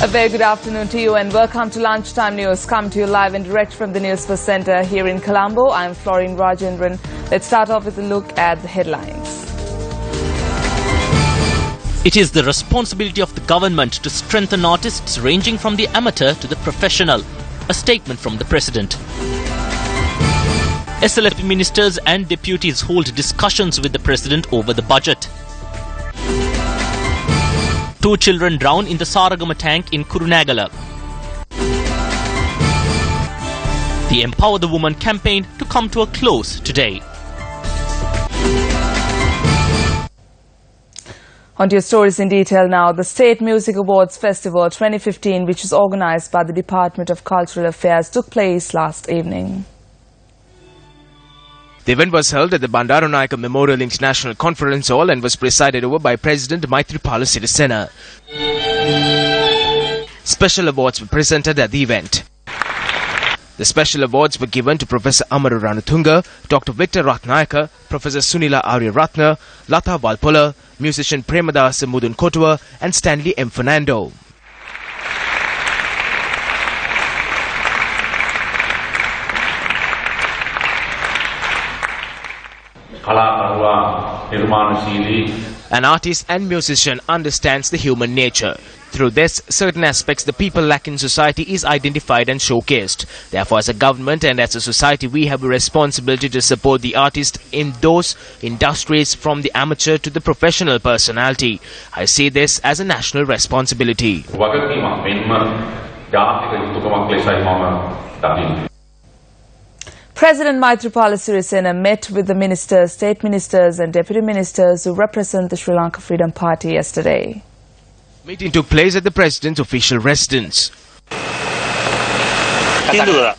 A very good afternoon to you and welcome to Lunchtime News. Come to you live and direct from the Newsfirst Centre here in Colombo. I'm Florine Rajendran. Let's start off with a look at the headlines. It is the responsibility of the government to strengthen artists ranging from the amateur to the professional. A statement from the President. SLF ministers and deputies hold discussions with the President over the budget. 2 children drown in the Saragama tank in Kurunagala. The Empower the Woman campaign to come to a close today. On to your stories in detail now. The State Music Awards Festival 2015, which is organised by the Department of Cultural Affairs, took place last evening. The event was held at the Bandaranaike Memorial International Conference Hall and was presided over by President Maithripala Sirisena. Special awards were presented at the event. The special awards were given to Professor Amaru Ranatunga, Dr. Victor Ratnayaka, Professor Sunila Arya Ratna, Latha Valpola, musician Premadasa Mudun Kotua and Stanley M. Fernando. An artist and musician understands the human nature. Through this, certain aspects the people lack in society is identified and showcased. Therefore, as a government and as a society, we have a responsibility to support the artist in those industries from the amateur to the professional personality. I see this as a national responsibility. President Maithripala Sirisena met with the ministers, state ministers and deputy ministers who represent the Sri Lanka Freedom Party yesterday. The meeting took place at the President's official residence.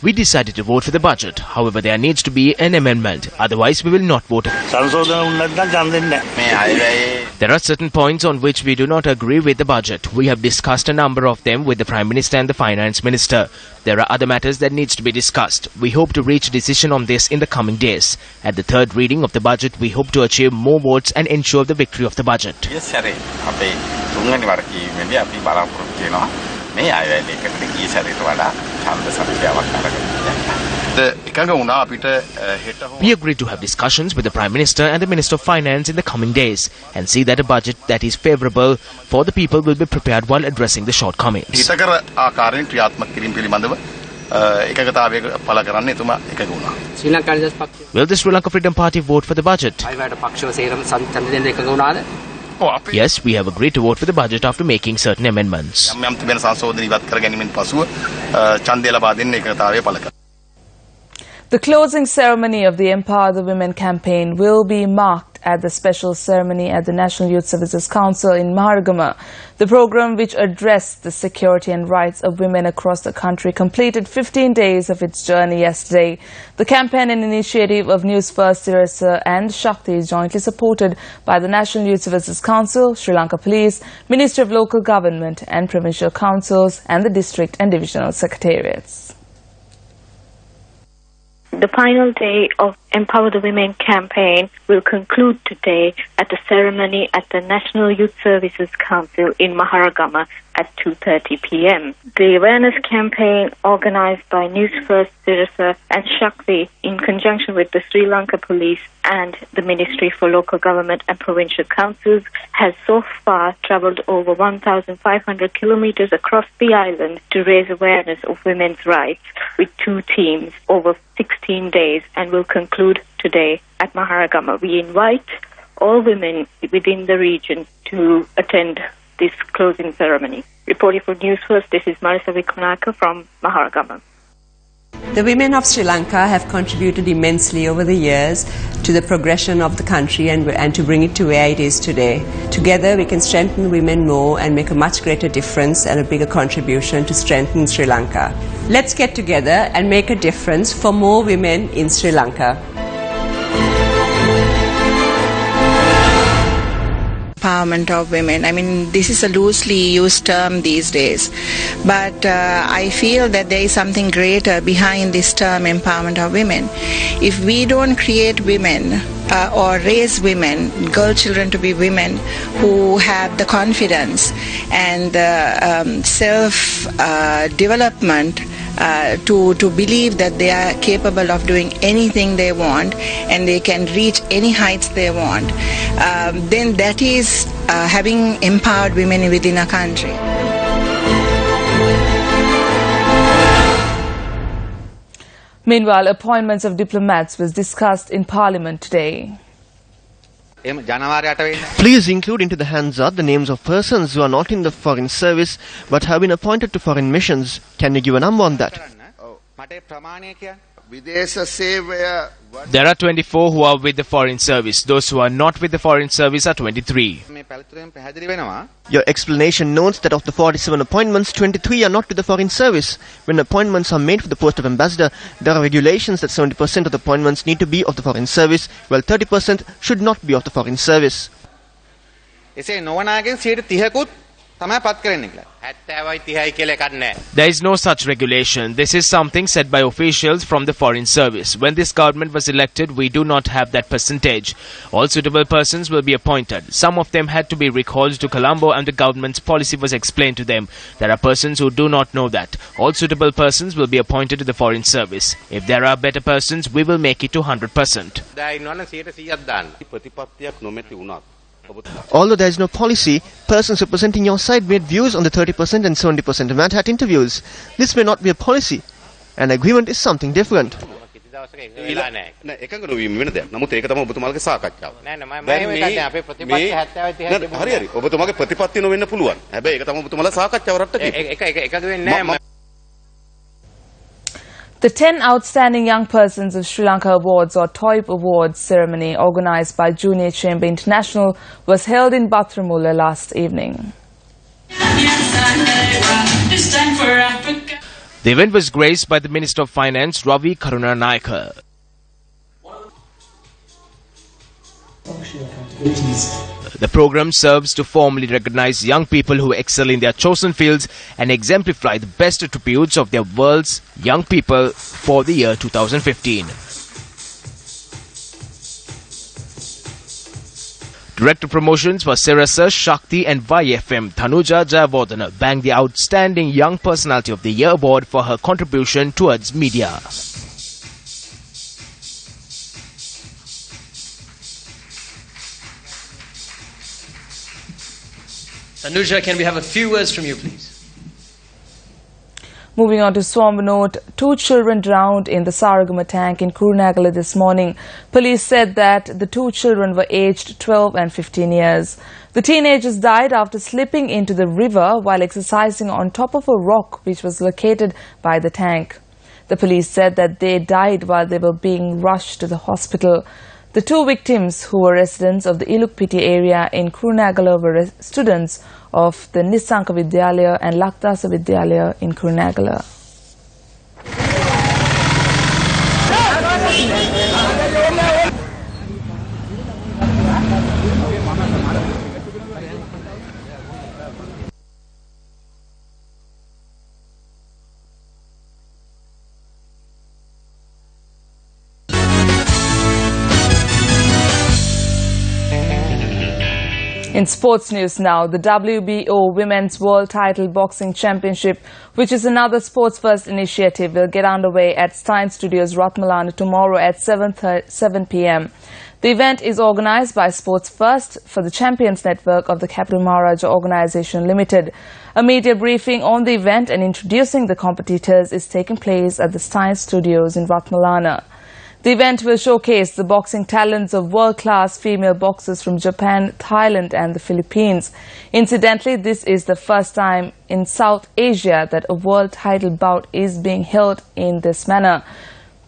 We decided to vote for the budget. However, there needs to be an amendment. Otherwise, we will not vote. There are certain points on which we do not agree with the budget. We have discussed a number of them with the Prime Minister and the Finance Minister. There are other matters that needs to be discussed. We hope to reach a decision on this in the coming days. At the third reading of the budget, we hope to achieve more votes and ensure the victory of the budget. We agreed to have discussions with the Prime Minister and the Minister of Finance in the coming days and see that a budget that is favourable for the people will be prepared while addressing the shortcomings. Will the Sri Lanka Freedom Party vote for the budget? Yes, we have agreed to vote for the budget after making certain amendments. The closing ceremony of the Empower the Women campaign will be marked at the special ceremony at the National Youth Services Council in Maharagama. The program, which addressed the security and rights of women across the country, completed 15 days of its journey yesterday. The campaign, an initiative of Newsfirst, Tirasa and Shakti, is jointly supported by the National Youth Services Council, Sri Lanka Police, Ministry of Local Government and Provincial Councils and the district and divisional secretariats. The final day of Empower the Women campaign will conclude today at the ceremony at the National Youth Services Council in Maharagama at 2:30 p.m. The awareness campaign organised by Newsfirst, Tirasa and Shakti in conjunction with the Sri Lanka Police and the Ministry for Local Government and Provincial Councils has so far travelled over 1,500 kilometres across the island to raise awareness of women's rights with 2 teams over 16 days and will conclude today at Maharagama. We invite all women within the region to attend this closing ceremony. Reporting for Newsfirst, this is Marisa Vikrunaka from Maharagama. The women of Sri Lanka have contributed immensely over the years to the progression of the country and to bring it to where it is today. Together we can strengthen women more and make a much greater difference and a bigger contribution to strengthen Sri Lanka. Let's get together and make a difference for more women in Sri Lanka. empowerment of women. I mean, this is a loosely used term these days, but I feel that there is something greater behind this term empowerment of women. If we don't create women or raise women, girl children to be women who have the confidence and the self-development to believe that they are capable of doing anything they want and they can reach any heights they want, then that is having empowered women within a country. Meanwhile, appointments of diplomats was discussed in Parliament today. Please include into the Hansard the names of persons who are not in the foreign service but have been appointed to foreign missions. Can you give a number on that? There are 24 who are with the foreign service. Those who are not with the foreign service are 23. Your explanation notes that of the 47 appointments, 23 are not to the foreign service. When appointments are made for the post of ambassador, there are regulations that 70% of the appointments need to be of the foreign service, while 30% should not be of the foreign service. There is no such regulation. This is something said by officials from the foreign service. When this government was elected, we do not have that percentage. All suitable persons will be appointed. Some of them had to be recalled to Colombo and the government's policy was explained to them. There are persons who do not know that. All suitable persons will be appointed to the foreign service. If there are better persons, we will make it to 100%. Although there is no policy, persons representing your side made views on the 30% and 70% demand at interviews. This may not be a policy. An agreement is something different. The 10 Outstanding Young Persons of Sri Lanka Awards or TOYP Awards ceremony organised by Junior Chamber International was held in Bathramula last evening. The event was graced by the Minister of Finance, Ravi Karunanayake. The program serves to formally recognize young people who excel in their chosen fields and exemplify the best attributes of their world's young people for the year 2015. Director Promotions for Sirasa, Shakti and YFM, Thanuja Jayawardena banked the Outstanding Young Personality of the Year award for her contribution towards media. Tanuja, can we have a few words from you, please? Moving on to Swambanot, 2 children drowned in the Saragama tank in Kurunegala this morning. Police said that the 2 children were aged 12 and 15 years. The teenagers died after slipping into the river while exercising on top of a rock which was located by the tank. The police said that they died while they were being rushed to the hospital. The 2 victims, who were residents of the Ilukpiti area in Kurunegala, were students of the Nisanka Vidyalaya and Lakdasa Vidyalaya in Kurunegala. In sports news now, the WBO Women's World Title Boxing Championship, which is another Sports First initiative, will get underway at Stein Studios, Ratmalana tomorrow at 7 p.m. The event is organised by Sports First for the Champions Network of the Capital Maharaja Organisation Limited. A media briefing on the event and introducing the competitors is taking place at the Stein Studios in Ratmalana. The event will showcase the boxing talents of world-class female boxers from Japan, Thailand and the Philippines. Incidentally, this is the first time in South Asia that a world title bout is being held in this manner.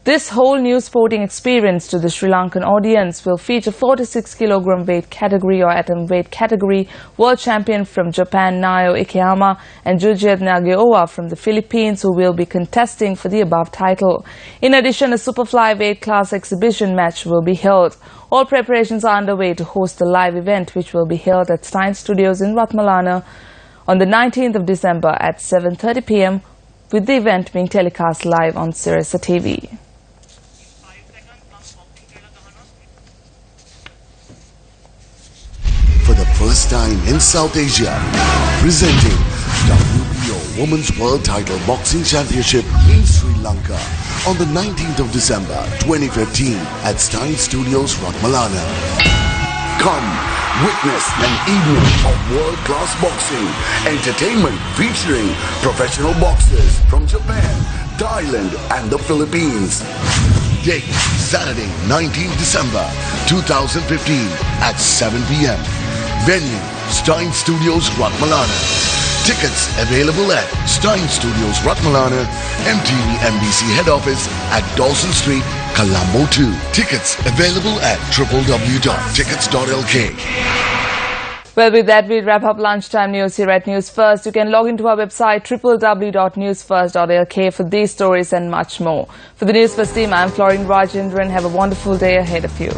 This whole new sporting experience to the Sri Lankan audience will feature 46 kg weight category or atom weight category world champion from Japan Nayo Ikeyama and Jujiet Nageowa from the Philippines, who will be contesting for the above title. In addition, a superfly weight class exhibition match will be held. All preparations are underway to host the live event, which will be held at Stein Studios in Ratmalana on the 19th of December at 7:30 p.m, with the event being telecast live on Sirasa TV. For the first time in South Asia, presenting WBO Women's World Title Boxing Championship in Sri Lanka on the 19th of December 2015 at Stein Studios, Ratmalana. Come, witness an evening of world-class boxing, entertainment featuring professional boxers from Japan, Thailand and the Philippines. Date, Saturday, 19th December 2015 at 7 p.m. Venue, Stein Studios, Ratmalana. Tickets available at Stein Studios, Ratmalana, MTV MBC head office at Dawson Street, Colombo 2. Tickets available at www.tickets.lk. Well, with that, we wrap up lunchtime news here at News First. You can log into our website www.newsfirst.lk for these stories and much more. For the News First team, I'm Florine Rajendran. Have a wonderful day ahead of you.